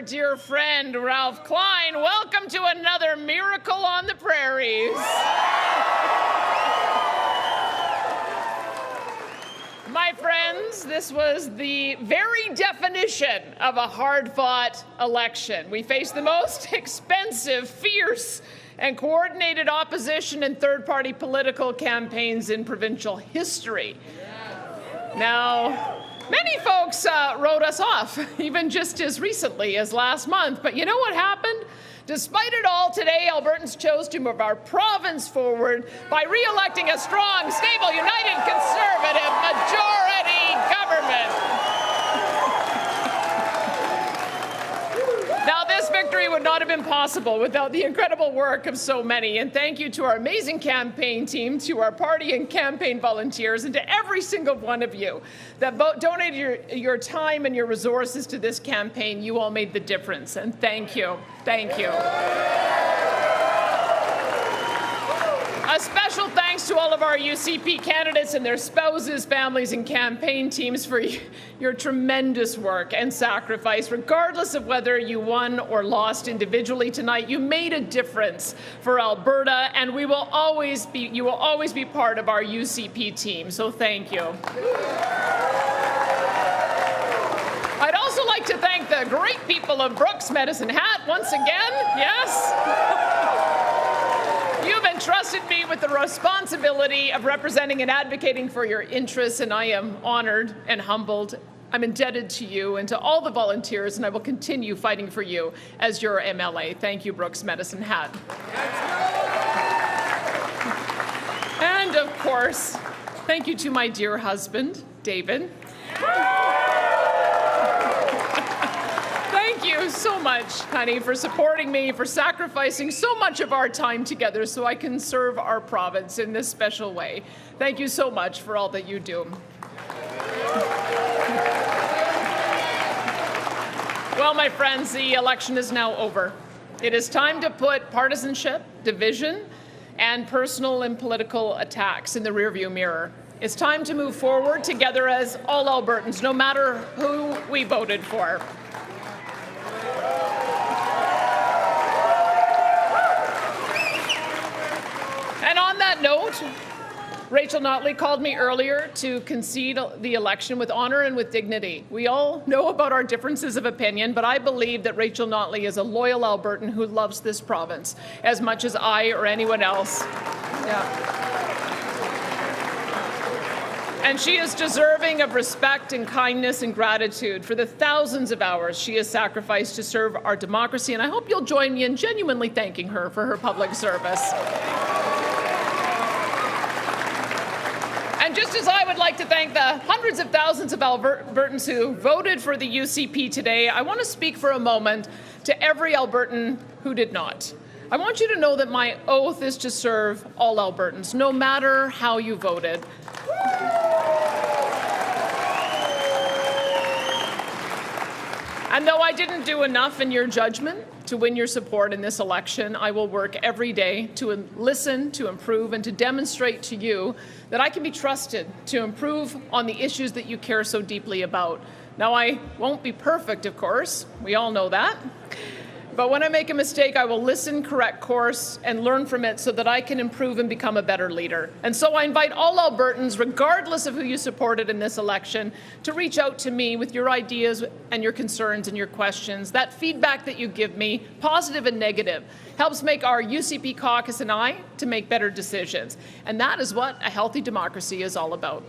our dear friend, Ralph Klein. Welcome to another Miracle on the Prairies. My friends, this was the very definition of a hard-fought election. We faced the most expensive, fierce, and coordinated opposition and third-party political campaigns in provincial history. Now, many folks wrote us off, even just as recently as last month. But you know what happened? Despite it all, today, Albertans chose to move our province forward by re-electing a strong, stable, united, conservative majority government. Now, this victory would not have been possible without the incredible work of so many. And thank you to our amazing campaign team, to our party and campaign volunteers, and to every single one of you that donated your time and your resources to this campaign. You all made the difference. And thank you. Thank you. A special thanks to all of our UCP candidates and their spouses, families, and campaign teams for your tremendous work and sacrifice. Regardless of whether you won or lost individually tonight, you made a difference for Alberta, and you will always be part of our UCP team. So thank you. I'd also like to thank the great people of Brooks Medicine Hat once again. Yes. You've entrusted me with the responsibility of representing and advocating for your interests, and I am honored and humbled. I'm indebted to you and to all the volunteers, and I will continue fighting for you as your MLA. Thank you, Brooks Medicine Hat. And, of course, thank you to my dear husband, David. Thank you so much, honey, for supporting me, for sacrificing so much of our time together so I can serve our province in this special way. Thank you so much for all that you do. Well, my friends, the election is now over. It is time to put partisanship, division, and personal and political attacks in the rearview mirror. It's time to move forward together as all Albertans, no matter who we voted for. And on that note, Rachel Notley called me earlier to concede the election with honor and with dignity. We all know about our differences of opinion, but I believe that Rachel Notley is a loyal Albertan who loves this province as much as I or anyone else. Yeah. And she is deserving of respect and kindness and gratitude for the thousands of hours she has sacrificed to serve our democracy, and I hope you'll join me in genuinely thanking her for her public service. And just as I would like to thank the hundreds of thousands of Albertans who voted for the UCP today, I want to speak for a moment to every Albertan who did not. I want you to know that my oath is to serve all Albertans, no matter how you voted. And though I didn't do enough in your judgment to win your support in this election, I will work every day to listen, to improve, and to demonstrate to you that I can be trusted to improve on the issues that you care so deeply about. Now, I won't be perfect, of course. We all know that. But when I make a mistake, I will listen, correct course, and learn from it so that I can improve and become a better leader. And so I invite all Albertans, regardless of who you supported in this election, to reach out to me with your ideas and your concerns and your questions. That feedback that you give me, positive and negative, helps make our UCP caucus and I to make better decisions. And that is what a healthy democracy is all about.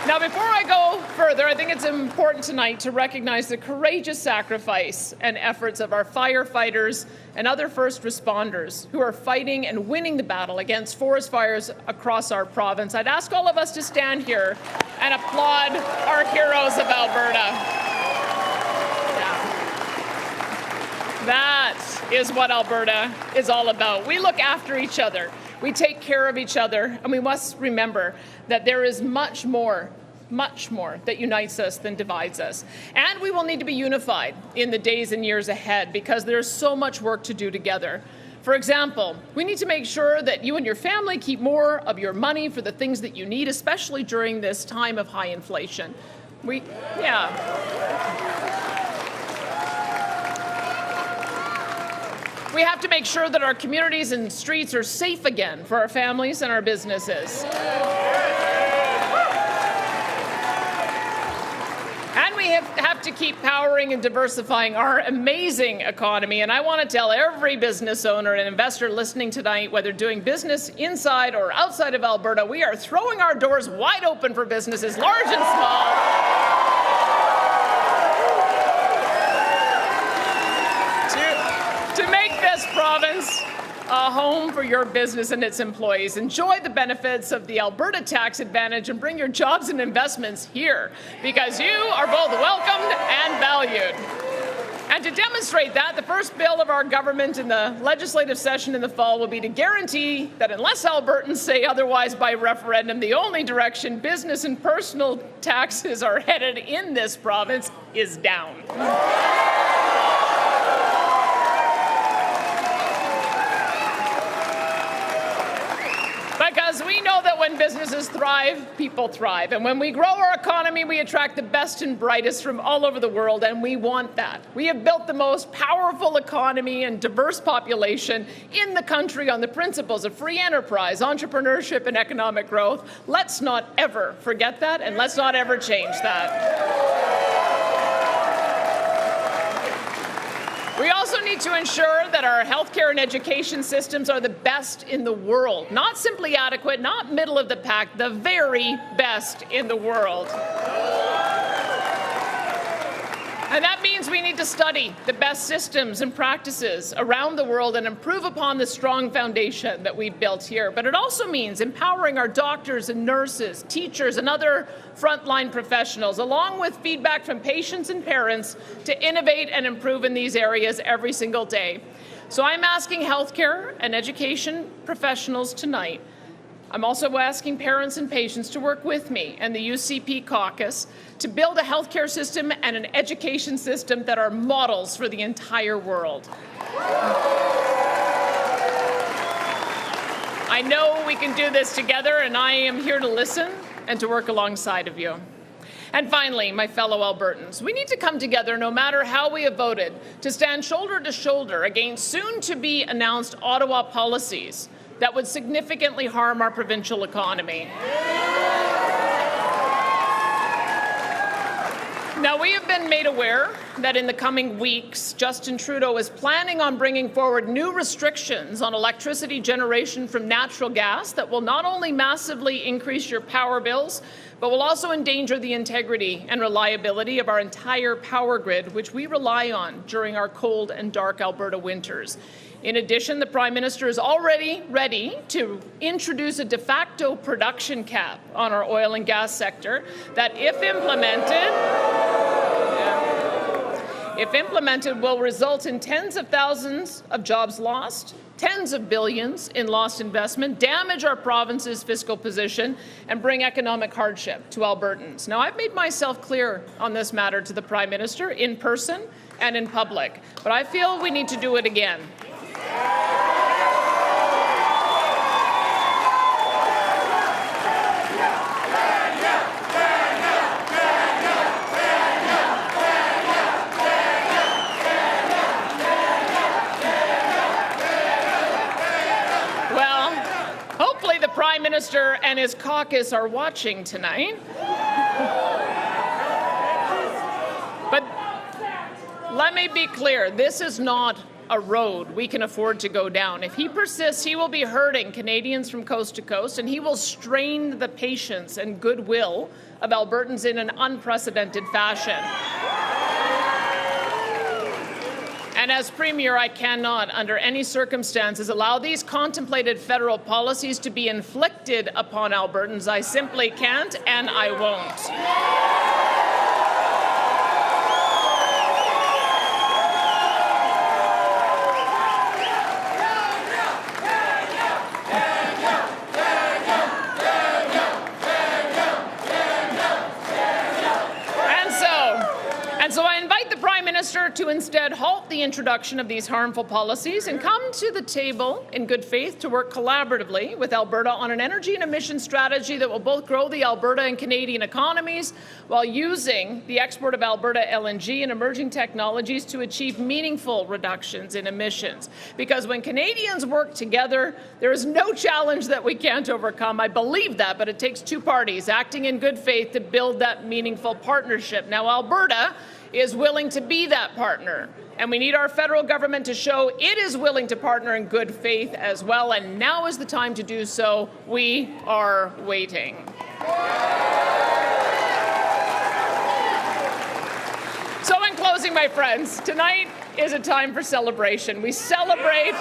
Now, before I go further, I think it's important tonight to recognize the courageous sacrifice and efforts of our firefighters and other first responders who are fighting and winning the battle against forest fires across our province. I'd ask all of us to stand here and applaud our heroes of Alberta. Yeah. That is what Alberta is all about. We look after each other. We take care of each other, and we must remember that there is much more that unites us than divides us. And we will need to be unified in the days and years ahead because there's so much work to do together. For example, we need to make sure that you and your family keep more of your money for the things that you need, especially during this time of high inflation. We have to make sure that our communities and streets are safe again for our families and our businesses. And we have to keep powering and diversifying our amazing economy. And I want to tell every business owner and investor listening tonight, whether doing business inside or outside of Alberta, we are throwing our doors wide open for businesses, large and small. To make this province a home for your business and its employees. Enjoy the benefits of the Alberta tax advantage and bring your jobs and investments here, because you are both welcomed and valued. And to demonstrate that, the first bill of our government in the legislative session in the fall will be to guarantee that unless Albertans say otherwise by referendum, the only direction business and personal taxes are headed in this province is down. Because we know that when businesses thrive, people thrive. And when we grow our economy, we attract the best and brightest from all over the world, and we want that. We have built the most powerful economy and diverse population in the country on the principles of free enterprise, entrepreneurship, and economic growth. Let's not ever forget that, and let's not ever change that. We also need to ensure that our healthcare and education systems are the best in the world. Not simply adequate, not middle of the pack, the very best in the world. And that means we need to study the best systems and practices around the world and improve upon the strong foundation that we've built here. But it also means empowering our doctors and nurses, teachers, and other frontline professionals, along with feedback from patients and parents, to innovate and improve in these areas every single day. So I'm asking healthcare and education professionals tonight. I'm also asking parents and patients to work with me and the UCP caucus to build a healthcare system and an education system that are models for the entire world. I know we can do this together, and I am here to listen and to work alongside of you. And finally, my fellow Albertans, we need to come together, no matter how we have voted, to stand shoulder to shoulder against soon-to-be announced Ottawa policies that would significantly harm our provincial economy. Now, we have been made aware that in the coming weeks, Justin Trudeau is planning on bringing forward new restrictions on electricity generation from natural gas that will not only massively increase your power bills, but will also endanger the integrity and reliability of our entire power grid, which we rely on during our cold and dark Alberta winters. In addition, the Prime Minister is already ready to introduce a de facto production cap on our oil and gas sector that, if implemented, will result in tens of thousands of jobs lost, tens of billions in lost investment, damage our province's fiscal position, and bring economic hardship to Albertans. Now, I've made myself clear on this matter to the Prime Minister in person and in public, but I feel we need to do it again. Well, hopefully the Prime Minister and his caucus are watching tonight. But let me be clear, this is not a road we can afford to go down. If he persists, he will be hurting Canadians from coast to coast, and he will strain the patience and goodwill of Albertans in an unprecedented fashion. And as Premier, I cannot, under any circumstances, allow these contemplated federal policies to be inflicted upon Albertans. I simply can't, and I won't. So I invite the Prime Minister Minister to instead halt the introduction of these harmful policies and come to the table in good faith to work collaboratively with Alberta on an energy and emission strategy that will both grow the Alberta and Canadian economies while using the export of Alberta LNG and emerging technologies to achieve meaningful reductions in emissions. Because when Canadians work together, there is no challenge that we can't overcome. I believe that, but it takes two parties acting in good faith to build that meaningful partnership. Now, Alberta is willing to be that partner, and we need our federal government to show it is willing to partner in good faith as well, and now is the time to do so. We are waiting. So in closing, my friends, tonight is a time for celebration. We celebrate,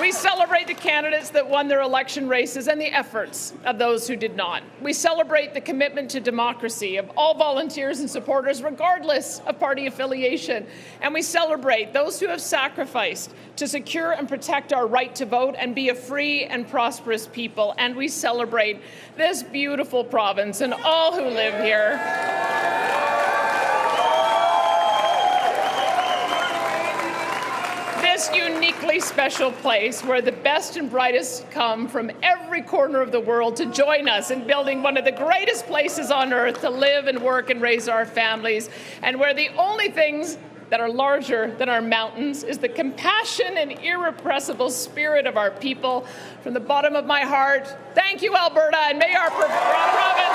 We celebrate the candidates that won their election races and the efforts of those who did not. We celebrate the commitment to democracy of all volunteers and supporters, regardless of party affiliation. And we celebrate those who have sacrificed to secure and protect our right to vote and be a free and prosperous people. And we celebrate this beautiful province and all who live here. This uniquely special place where the best and brightest come from every corner of the world to join us in building one of the greatest places on earth to live and work and raise our families, and where the only things that are larger than our mountains is the compassion and irrepressible spirit of our people. From the bottom of my heart, thank you, Alberta, and may our province